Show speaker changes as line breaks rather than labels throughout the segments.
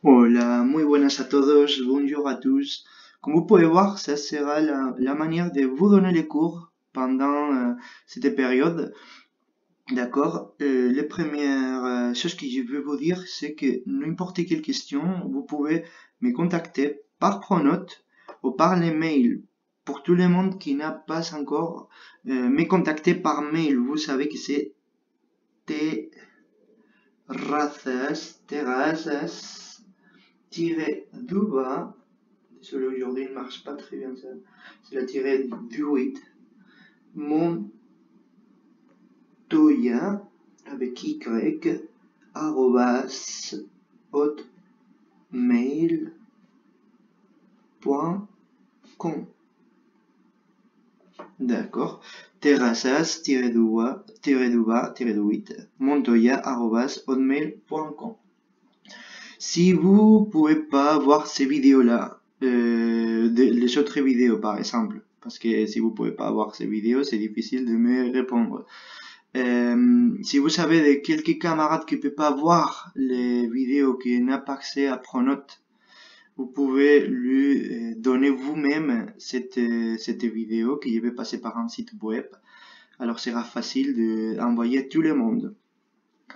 Hola, muy buenas a todos, bonjour à tous. Comme vous pouvez voir, ça sera la manière de vous donner les cours pendant cette période. D'accord? Les premières choses que je veux vous dire, c'est que n'importe quelle question, vous pouvez me contacter par Pronote ou par les mails. Pour tout le monde qui n'a pas encore me contacté par mail, vous savez que c'est terrazas, désolé aujourd'hui il ne marche pas très bien ça, c'est la tirée du 8, Montoya, avec Y, arrobas, hotmail.com. D'accord. Terrazas-du-8, montoya@hotmail.com. Si vous pouvez pas voir ces vidéos-là, les autres vidéos par exemple, parce que si vous pouvez pas voir ces vidéos, c'est difficile de me répondre. Si vous savez de quelques camarades qui ne peuvent pas voir les vidéos, qui n'a pas accès à Pronote, vous pouvez lui donner vous-même cette vidéo qui va passer par un site web. Alors, ce sera facile d'envoyer à tout le monde.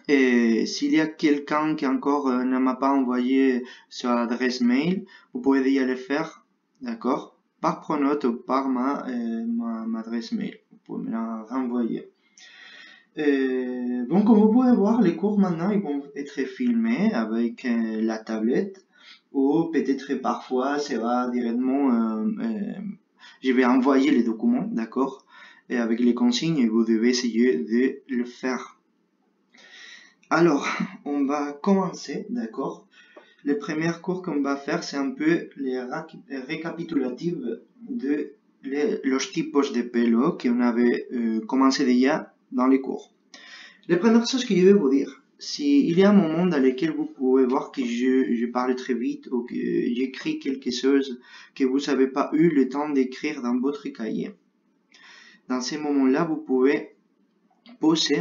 Et s'il y a quelqu'un qui encore ne m'a pas envoyé sur l'adresse mail, vous pouvez déjà le faire, d'accord, par Pronote ou par ma adresse mail. Vous pouvez me la renvoyer. Donc, comme vous pouvez voir, les cours maintenant ils vont être filmés avec la tablette, ou peut-être parfois sera directement, je vais envoyer les documents, d'accord, et avec les consignes, et vous devez essayer de le faire. Alors, on va commencer, d'accord. Le premier cours qu'on va faire, c'est un peu les récapitulatifs de los tipos de pelo qu'on avait commencé déjà dans les cours. La première chose que je vais vous dire, s'il y a un moment dans lequel vous pouvez voir que je parle très vite ou que j'écris quelque chose que vous n'avez pas eu le temps d'écrire dans votre cahier, dans ces moments-là, vous pouvez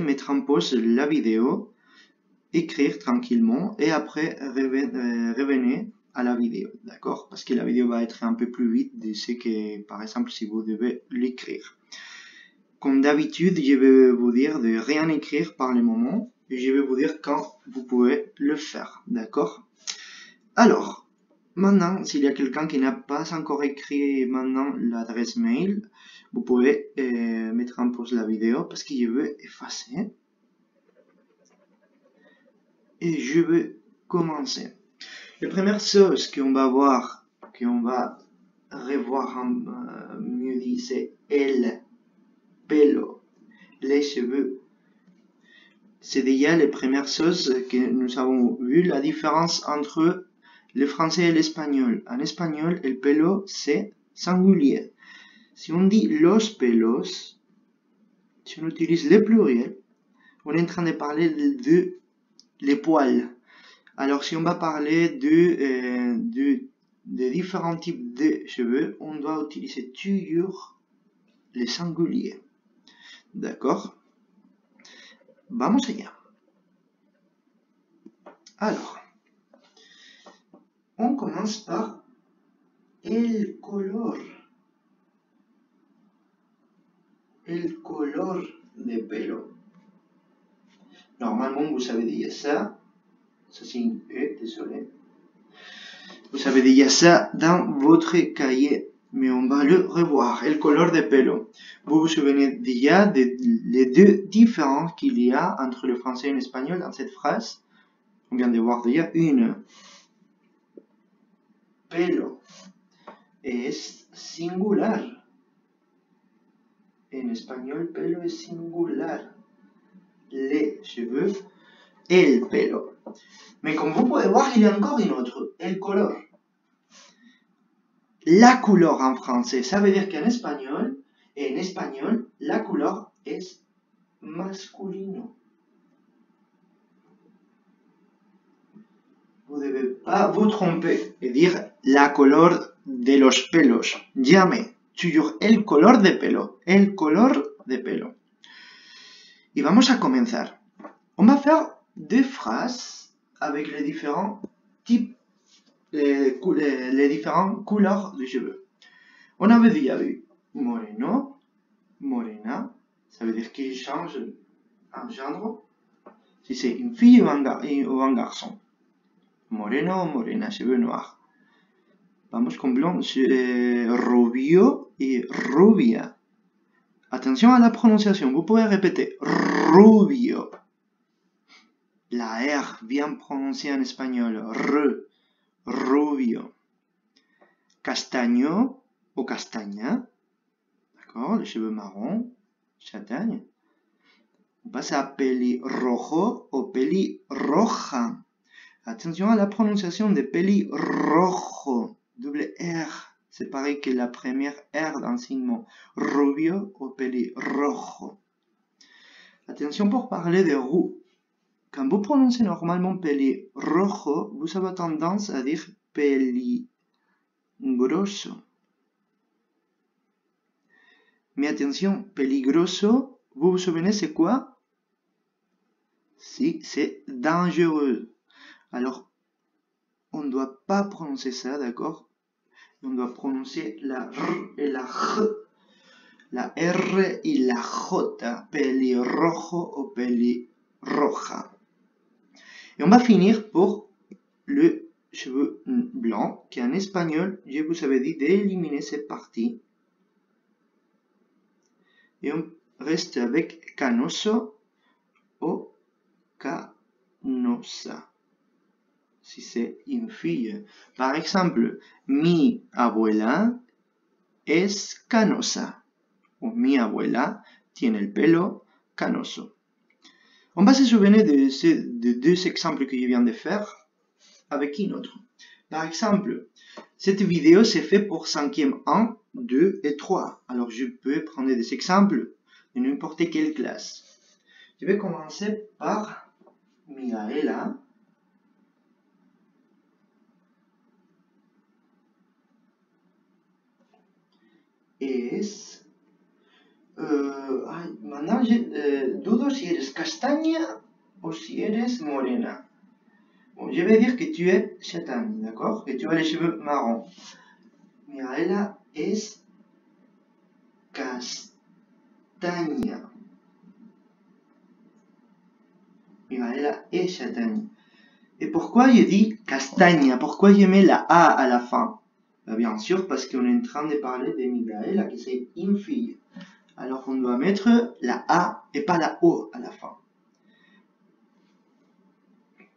mettre en pause la vidéo, écrire tranquillement et après revenez à la vidéo, d'accord? Parce que la vidéo va être un peu plus vite de ce que, par exemple, si vous devez l'écrire. Comme d'habitude, je vais vous dire de rien écrire par le moment et je vais vous dire quand vous pouvez le faire, d'accord? Alors, maintenant, s'il y a quelqu'un qui n'a pas encore écrit maintenant l'adresse mail, vous pouvez mettre en pause la vidéo parce que je vais effacer. Et je vais commencer. La première chose qu'on va voir, qu'on va revoir mieux dit, c'est el pelo, les cheveux. C'est déjà les premières choses que nous avons vu, la différence entre le français et l'espagnol. En espagnol, el pelo, c'est singulier. Si on dit los pelos, si on utilise le pluriel, on est en train de parler de les poils. Alors, si on va parler de différents types de cheveux, on doit utiliser toujours les singuliers. D'accord? Vamos allá. Alors, on commence par el color. El color de pelo. Normalement, vous savez déjà ça. Ça, c'est une E, désolé. Vous savez déjà ça dans votre cahier, mais on va le revoir. El color de pelo. Vous vous souvenez déjà des deux différences qu'il y a entre le français et l'espagnol dans cette phrase. On vient de voir déjà une. Pelo es singular. En espagnol, pelo es singular. Les cheveux, el pelo. Mais comme vous pouvez voir, il y a encore une autre, el color. La couleur en français, ça veut dire qu'en espagnol, la couleur est masculino. Vous ne devez pas vous tromper et dire la couleur de los pelos. Jamais. Toujours el color de pelo. El color de pelo. Y vamos a comenzar. On va faire deux phrases avec les différents types les différentes couleurs de cheveux. On avait déjà vu moreno, morena, ça veut dire qu'il change en genre, si c'est une fille ou un garçon. Moreno, morena, cheveux noirs. Vamos con blond, rubio et rubia. Attention à la prononciation, vous pouvez répéter rubio. La R bien prononcée en espagnol, rubio. Castaño ou castaña, d'accord, les cheveux marrons, châtaigne. On passe à pelirrojo ou pelirroja. Attention à la prononciation de pelirrojo, double R. C'est pareil que la première R dans le mot rubio ou pelirrojo. Attention pour parler de roux. Quand vous prononcez normalement pelirrojo, vous avez tendance à dire peligroso. Mais attention, peligroso, vous vous souvenez c'est quoi? Si, c'est dangereux. Alors, on ne doit pas prononcer ça, d'accord? On doit prononcer la R et la J. La R et la J. Pelirrojo ou pelirroja. Et on va finir pour le cheveu blanc, qui en espagnol, je vous avais dit d'éliminer cette partie. Et on reste avec canoso ou canosa, si c'est une fille. Par exemple, mi abuela es canosa, ou mi abuela tiene el pelo canoso. On va se souvenir de deux exemples que je viens de faire avec une autre. Par exemple, cette vidéo c'est fait pour 5e 1, 2 et 3. Alors je peux prendre des exemples de n'importe quelle classe. Je vais commencer par Miaela. Maintenant, dudo si eres castaña o si eres morena. Bon, je vais dire que tu es châtaigne, d'accord? Que tu as les cheveux marrons. Miaela es castaña. Miaela es châtaigne. Et pourquoi je dis castaña? Pourquoi je mets la A à la fin? Bien sûr, parce qu'on est en train de parler de Miaela, qui c'est une fille. Alors on doit mettre la A et pas la O à la fin.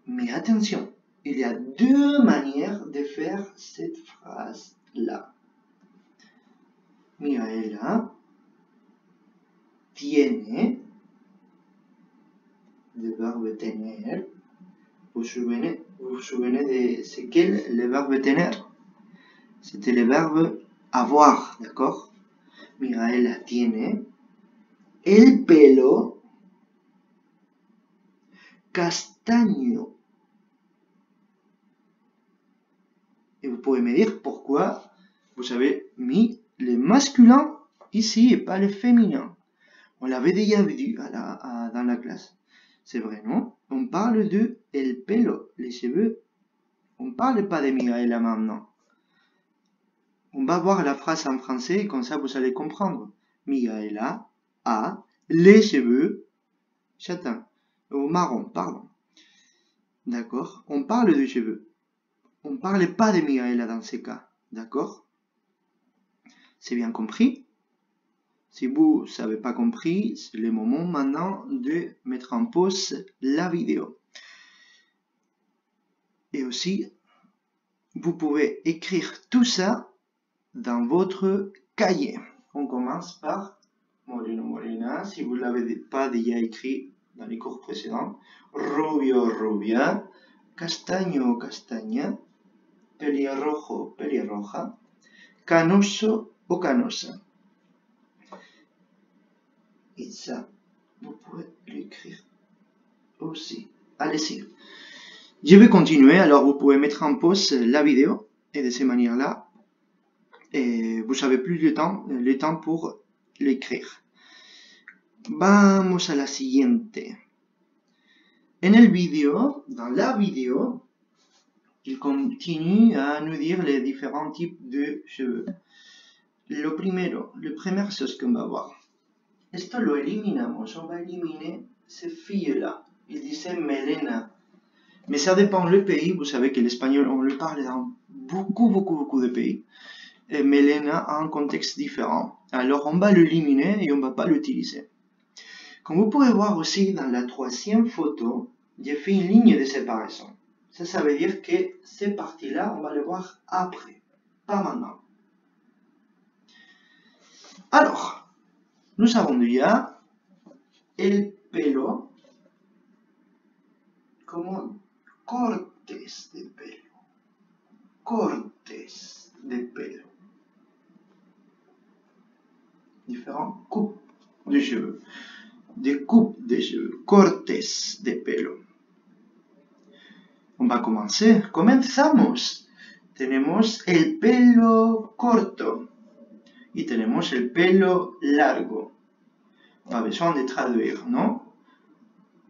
Mais attention, il y a deux manières de faire cette phrase-là. Miaela tiene, le verbe tener. Vous vous souvenez de c'est quel le verbe tener? C'était le verbe avoir, d'accord? Miaela tiene el pelo castaño. Et vous pouvez me dire pourquoi vous avez mis le masculin ici et pas le féminin. On l'avait déjà vu dans la classe. C'est vrai, non? On parle de el pelo, les cheveux. On ne parle pas de Miaela maintenant. On va voir la phrase en français, comme ça vous allez comprendre. Miaela a les cheveux châtains, ou marron, pardon. D'accord? On parle de cheveux. On ne parle pas de Miaela dans ces cas. D'accord? C'est bien compris? Si vous n'avez pas compris, c'est le moment maintenant de mettre en pause la vidéo. Et aussi, vous pouvez écrire tout ça dans votre cahier. On commence par moreno, morena, si vous ne l'avez pas déjà écrit dans les cours précédents. Rubio, rubia, castaño, castaña, pelirrojo, pelirroja, canoso o canosa. Et ça, vous pouvez l'écrire aussi. Allez-y. Je vais continuer, alors vous pouvez mettre en pause la vidéo et de cette manière-là, vous avez plus de temps, le temps pour l'écrire. Vamos a la siguiente. En el vídeo, dans la vidéo, il continue à nous dire les différents types de cheveux. La première chose qu'on va voir. Esto lo eliminamos, on va éliminer ces filles-là. Il disait melena. Mais ça dépend le pays, vous savez que l'espagnol, on le parle dans beaucoup de pays. Et melena a un contexte différent. Alors on va l'éliminer et on ne va pas l'utiliser. Comme vous pouvez voir aussi dans la troisième photo, j'ai fait une ligne de séparation. Ça veut dire que ces parties-là, on va les voir après, pas maintenant. Alors, nous avons déjà el pelo como cortes de pelo. Cortes de pelo. Différentes coupes de cheveux. Des coupes de cheveux. Cortes de pelo. On va commencer. Comenzamos. Tenemos el pelo corto. Y tenemos el pelo largo. Pas besoin de traduire, non?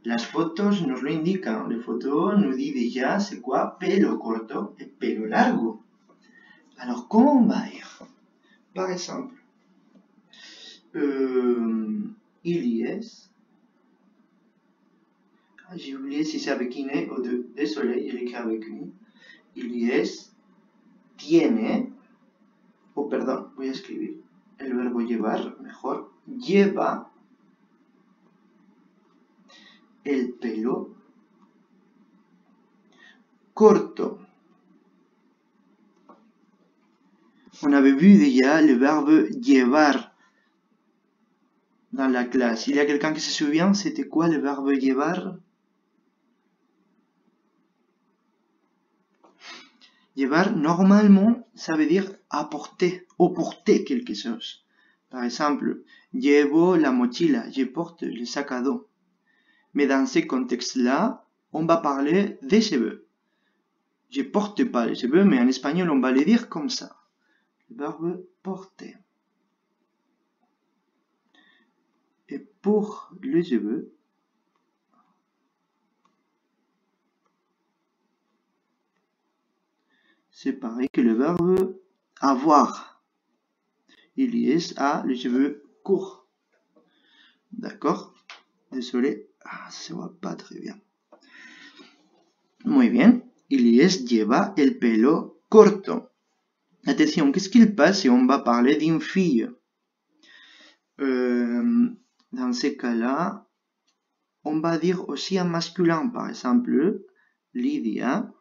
Las fotos nos lo indican. Les photos nous disent déjà c'est quoi pelo corto et pelo largo. Alors, comment on va dire? Par exemple, Ilyes. J'ai oublié si c'est avec une ou deux. Désolé, il écrit avec une. Ilyes tiene. Oh, perdón, voy a escribir el verbo llevar mejor. Lleva el pelo corto. On avait vu déjà le verbe llevar dans la classe. Il y a quelqu'un qui se souvient, c'était quoi le verbe llevar? Llevar, normalement, ça veut dire apporter ou porter quelque chose. Par exemple, llevo la mochila, je porte le sac à dos. Mais dans ce contexte-là, on va parler des cheveux. Je porte pas les cheveux, mais en espagnol, on va les dire comme ça. Le verbe porter. Et pour les cheveux, c'est pareil que le verbe avoir. Ilyes a les cheveux courts. D'accord? Désolé, ça se voit pas très bien. Muy bien. Ilyes lleva el pelo corto. Attention, qu'est-ce qu'il passe si on va parler d'une fille? Dans ces cas-là, on va dire aussi en masculin, par exemple, Lydia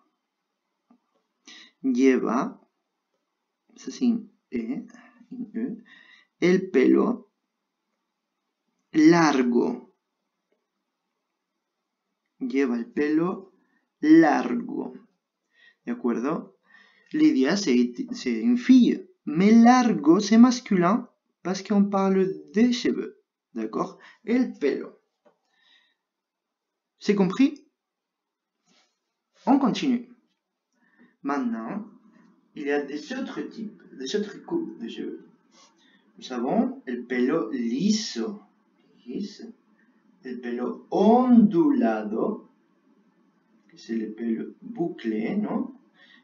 lleva, ça c'est une E, el pelo largo. Lleva el pelo largo. ¿De acuerdo? Lydia, c'est une fille, mais largo, c'est masculin parce qu'on parle des cheveux. D'accord? El pelo. C'est compris? On continue. Maintenant, il y a des autres types, des autres coupes de cheveux. Nous avons el pelo liso, el pelo ondulado, c'est le pelo bouclé, ¿no?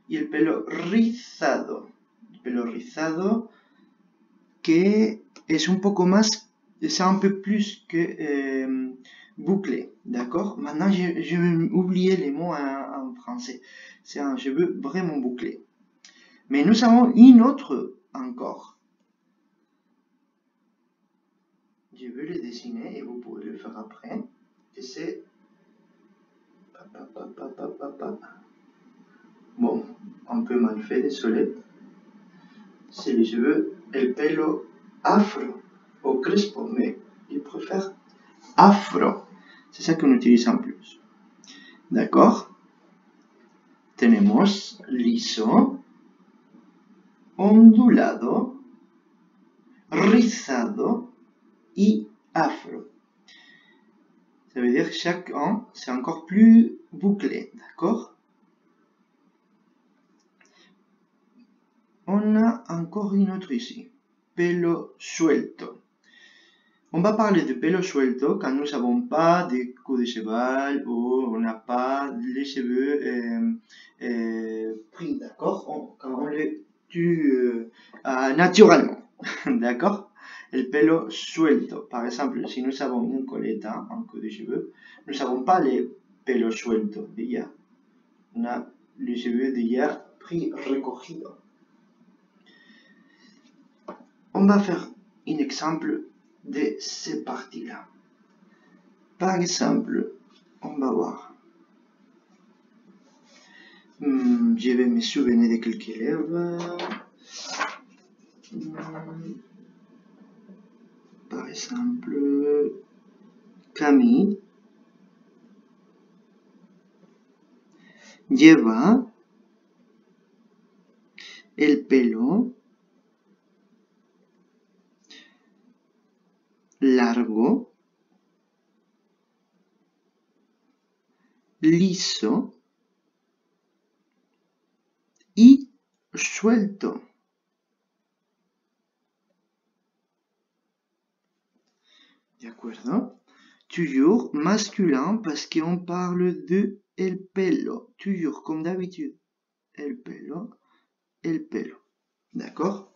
Y el pelo rizado. El pelo rizado que es un poco más, c'est un peu plus que bouclé, d'accord? Maintenant, j'ai oublié les mots en français. C'est un cheveu vraiment bouclé. Mais nous avons une autre encore. Je vais le dessiner et vous pouvez le faire après. Et c'est... Bon, un peu mal fait, désolé. C'est les cheveux, el pelo afro ou crespo, mais il préfère afro. C'est ça qu'on utilise en plus. D'accord? Tenemos liso, ondulado, rizado y afro. Ça veut dire que chacun, c'est encore plus bouclé, d'accord? On a encore une autre ici, pelo suelto. On va parler de pelo suelto quand nous n'avons pas de queue de cheval ou on n'a pas les cheveux naturellement. D'accord? El pelo suelto. Par exemple, si nous avons une coleta, un queue de cheveux, nous n'avons pas les pelos sueltos déjà. On a les cheveux déjà pris, recogidos. On va faire un exemple de ces parties-là. Par exemple, on va voir. Je vais me souvenir de quelques élèves. Par exemple, Camille lleva el pelo largo, liso y suelto. ¿De acuerdo? Toujours masculin parce qu'on parle de el pelo. Toujours comme d'habitude. El pelo, el pelo. D'accord?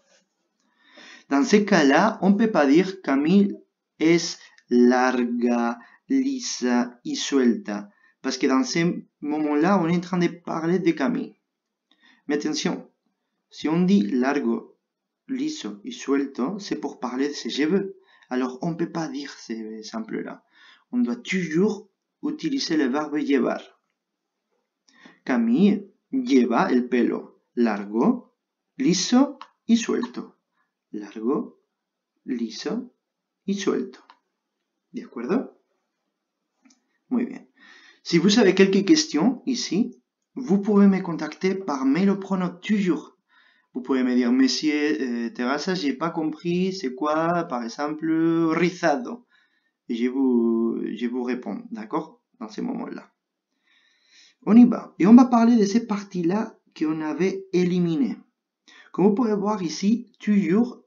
Dans ces cas-là, on ne peut pas dire Camille es larga, lisa y suelta. Parce que dans ces moments-là, on est en train de parler de Camille. Mais attention, si on dit largo, liso y suelto, c'est pour parler de ses cheveux. Alors, on ne peut pas dire ces exemples-là. On doit toujours utiliser le verbe llevar. Camille lleva el pelo largo, liso y suelto. Largo, liso y suelto. ¿De acuerdo? Muy bien. Si vous avez quelques questions ici, vous pouvez me contacter par mail au pronom toujours. Vous pouvez me dire, Monsieur Terrassa, j'ai pas compris, c'est quoi, par exemple, rizado. Et je vous réponds, d'accord, dans ces moments-là. On y va. Et on va parler de ces parties-là qu'on avait éliminées. Comme vous pouvez voir ici, toujours,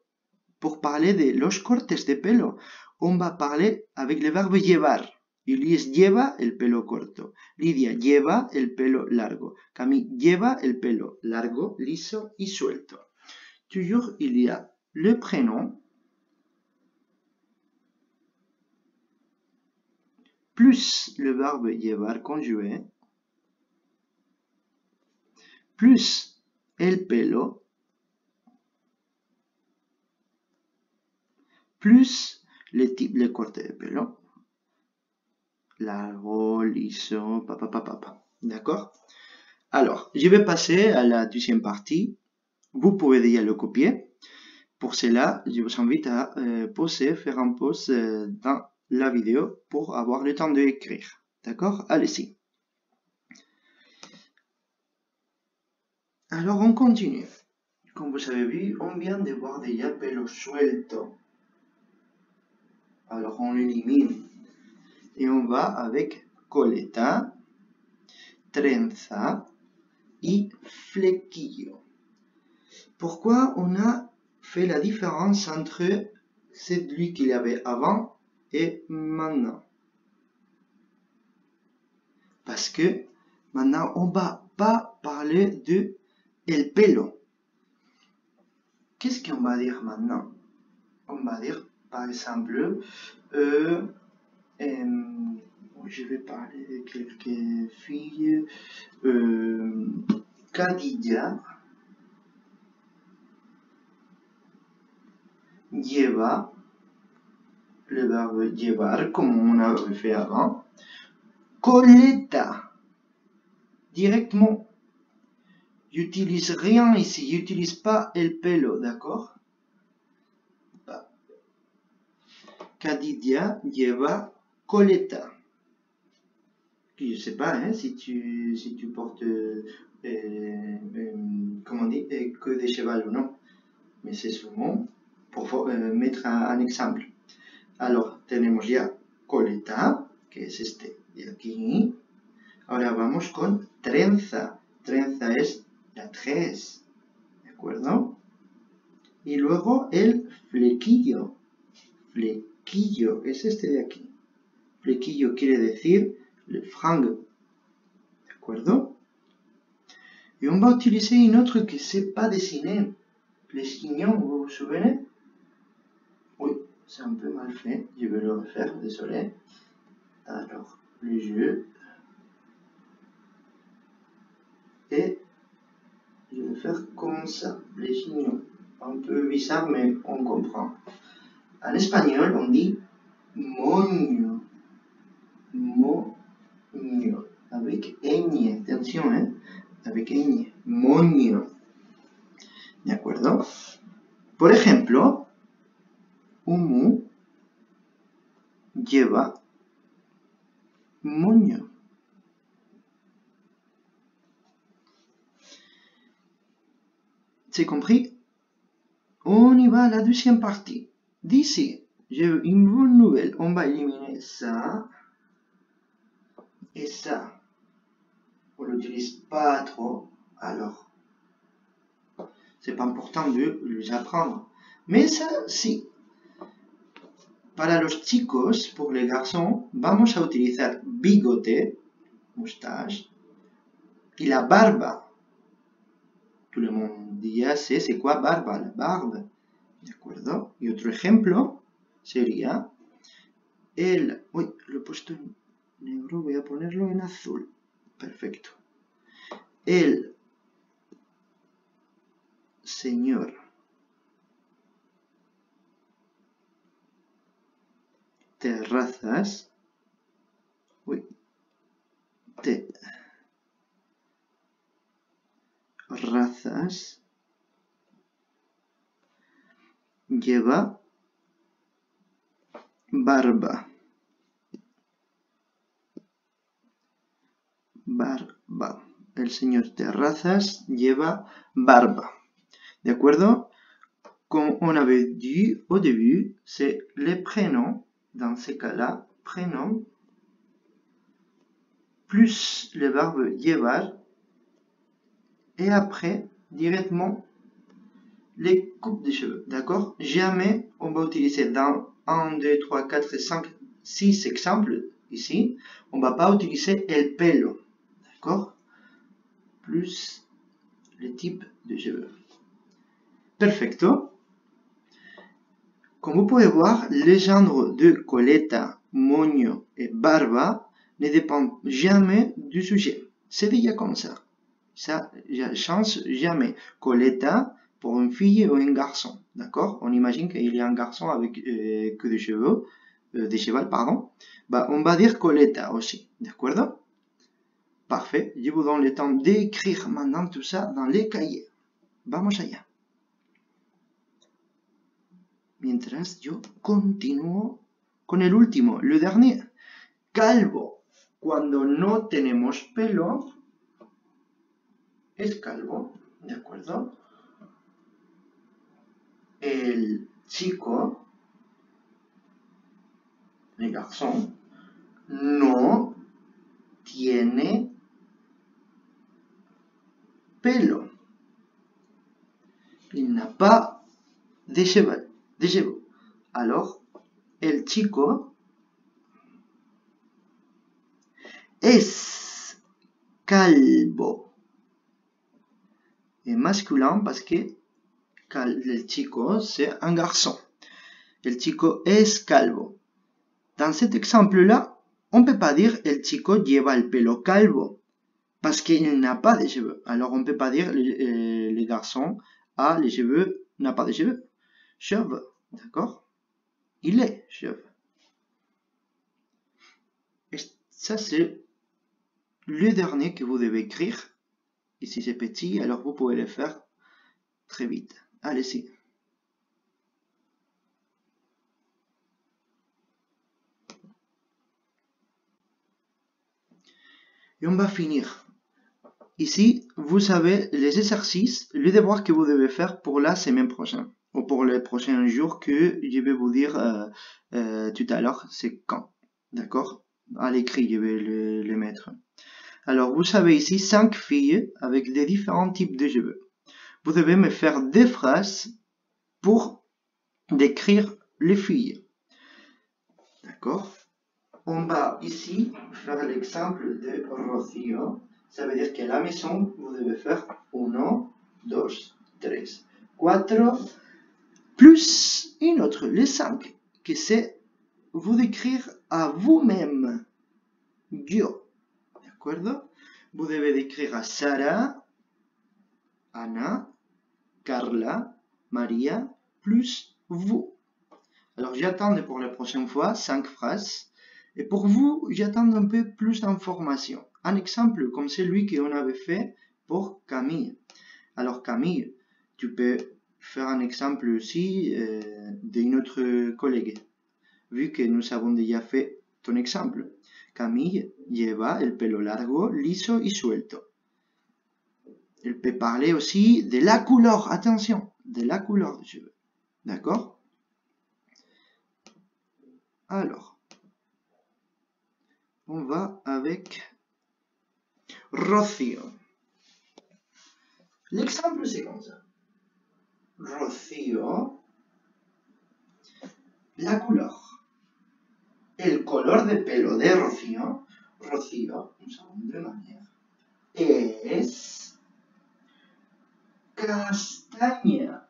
pour parler de los cortes de pelo, on va parler avec le verbe llevar. Ulises lleva el pelo corto. Lidia lleva el pelo largo. Camille lleva el pelo largo, liso y suelto. Toujours, il y a le prénom plus le verbe llevar conjugué plus el pelo plus le corte de pelo. Largo, liso, papa. D'accord? Alors, je vais passer à la deuxième partie. Vous pouvez déjà le copier. Pour cela, je vous invite à faire un pause dans la vidéo pour avoir le temps d'écrire. D'accord? Allez-y. Alors, on continue. Comme vous avez vu, on vient de voir déjà pelo suelto. Alors, on l'élimine. Et on va avec coleta, trenza y flequillo. Pourquoi on a fait la différence entre celui qu'il y avait avant et maintenant? Parce que maintenant, on ne va pas parler de el pelo. Qu'est-ce qu'on va dire maintenant? On va dire, par exemple, je vais parler de quelques filles. Khadija lleva, le verbe llevar, comme on avait fait avant. Coleta, directement. J'utilise rien ici, j'utilise pas el pelo, d'accord? Khadija lleva coleta. Je sais pas hein, si tu portes comment on dit, queue de cheval ou non, mais c'est souvent pour mettre un exemple. Alors, tenemos ya coleta, que es este de aquí. Ahora vamos con trenza. Trenza es la 3, ¿de acuerdo? Y luego el flequillo. Flequillo es este de aquí. Flequillo quiere decir le frangue. ¿De acuerdo? Et on va utiliser une autre que c'est pas dessiné. les chignons, vous vous souvenez? Oui, c'est un peu mal fait, je vais le refaire, désolé. Alors, les yeux. Et je vais faire comme ça, les chignons. Un peu bizarre, mais on comprend. En espagnol, on dit moño. Moño. Avec ñ. Attention, hein. Avec ñ. Moño. ¿De acuerdo? Por ejemplo, humu lleva moño. C'est compris? On y va à la deuxième partie. D'ici, j'ai une bonne nouvelle. On va éliminer ça et ça. On ne l'utilise pas trop, alors c'est pas important de les apprendre. Mais ça, si. Para los chicos, pour les garçons, vamos a utilizar bigote, moustache, y la barba. Tout le monde ya sé c'est quoi barba, la barbe. ¿De acuerdo? Y otro ejemplo sería el... Uy, lo he puesto en negro, voy a ponerlo en azul. Perfecto. El señor Terrazas. Uy. Terrazas lleva barba. Barba. El señor Terrazas lleva barba. ¿De acuerdo? Comme on avait dit au début, c'est les prénoms, dans ces cas-là, prénom, plus le verbe llevar, et après, directement, les coupes de cheveux, d'accord? Jamais on va utiliser dans 1, 2, 3, 4, 5, 6 exemples, ici, on ne va pas utiliser el pelo, d'accord? Plus le type de cheveux. Perfecto. Comme vous pouvez voir, les genres de coleta, moño et barba ne dépendent jamais du sujet. C'est déjà comme ça. Ça ne change jamais. Coleta pour une fille ou un garçon. D'accord? On imagine qu'il y a un garçon avec que des cheveux, des chevals, pardon. Bah, on va dire coleta aussi. D'accord? Parfait. Je vous donne le temps d'écrire maintenant tout ça dans les cahiers. Vamos allá. Mientras yo continúo con el último, le dernier. Calvo. Cuando no tenemos pelo, es calvo, ¿de acuerdo? El chico, el garçon, no tiene pelo. Il n'a pas de cheveux. Alors, el chico es calvo. Et masculin parce que el chico c'est un garçon. El chico es calvo. Dans cet exemple-là, on ne peut pas dire el chico lleva el pelo calvo parce qu'il n'a pas de cheveux. Alors on ne peut pas dire le garçon a les cheveux, n'a pas de cheveux. Cheveux, d'accord? Il est cheveux. Et ça c'est le dernier que vous devez écrire. Ici c'est petit, alors vous pouvez le faire très vite. Allez-y. Et on va finir. Ici, vous avez les exercices, les devoirs que vous devez faire pour la semaine prochaine, ou pour les prochains jours que je vais vous dire tout à l'heure, c'est quand. D'accord? À l'écrit, je vais les mettre. Alors, vous avez ici 5 filles avec des différents types de cheveux. Vous devez me faire des phrases pour décrire les filles. D'accord? On va ici faire l'exemple de Rocío. Ça veut dire que la maison, vous devez faire 1, 2, 3. 4, plus une autre, le 5, que c'est vous décrire à vous-même. Yo. D'accord? Vous devez décrire à Sarah, Anna, Carla, Maria, plus vous. Alors j'attends pour la prochaine fois 5 phrases. Et pour vous, j'attends un peu plus d'informations. Un exemple comme celui qu'on avait fait pour Camille. Alors Camille, tu peux faire un exemple aussi d'une autre collègue, vu que nous avons déjà fait ton exemple. Camille lleva el pelo largo, liso y suelto. Elle peut parler aussi de la couleur, attention, de la couleur des cheveux. D'accord? Alors, on va avec Rocío. L'exemple c'est comme ça. Rocío, la couleur. El color de pelo de Rocío, nous savons de manière, es castaña.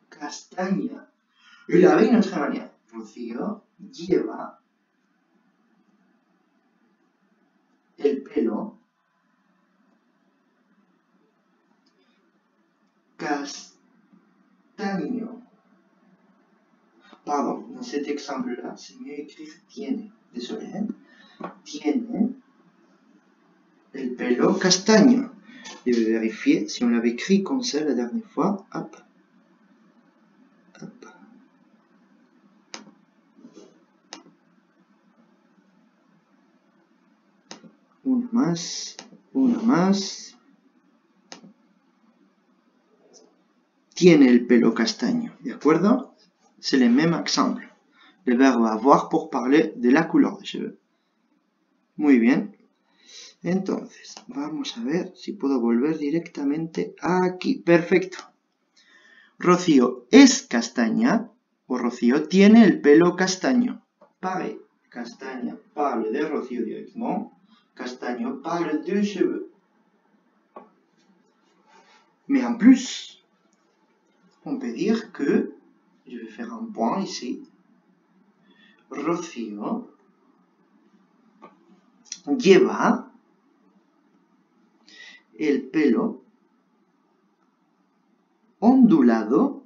Castaña. Y la veis de otra manera. Rocío lleva el pelo castaño. Pardon, dans cet exemple-là, c'est mieux écrire tiene. Désolé, hein? Tiene el pelo castaño. Je vais vérifier si on l'avait écrit comme ça la dernière fois. Hop. Hop. Una más. Una más. Tiene el pelo castaño. ¿De acuerdo? C'est le même exemple. Le verbe avoir pour parler de la couleur des cheveux. Muy bien. Entonces, vamos a ver si puedo volver directamente aquí. Perfecto. Rocío es castaña o Rocío tiene el pelo castaño. Pareil. Castaña parle de Rocío directement. Castaño parle de cheveux. Mais en plus, on peut dire que, je vais faire un point ici, Rocío lleva el pelo ondulado,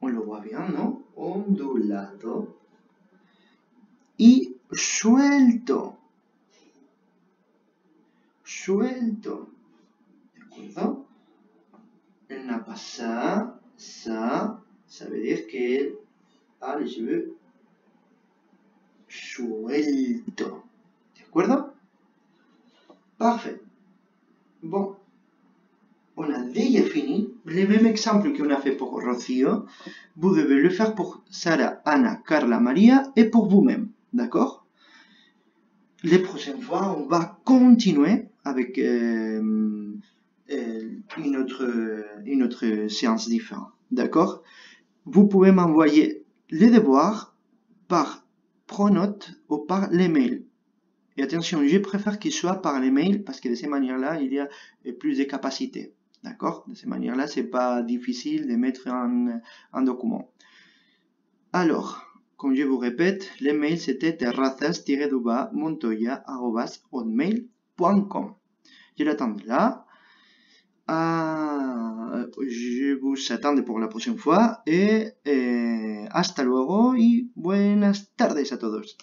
on le voit bien, ¿no? Ondulado y suelto. Suelto. ¿De acuerdo? Elle n'a pas ça, ça veut dire qu'elle a les cheveux suelto. ¿De acuerdo? Parfait. Bon, on a déjà fini. Le même exemple qu'on a fait pour Rocío, vous devez le faire pour Sarah, Anna, Carla, Maria et pour vous-même. D'accord? Les prochaines fois, on va continuer avec une autre séance différente. D'accord? Vous pouvez m'envoyer les devoirs par Pronote ou par l'email. Et attention, je préfère qu'il soit par l'email parce que de cette manière-là, il y a plus de capacité. D'accord? De cette manière-là, c'est pas difficile de mettre un document. Alors, comme je vous répète, l'email c'était terrazas-montoya@hotmail.com. Je l'attends là. Je vous attends pour la prochaine fois et hasta luego y buenas tardes a todos.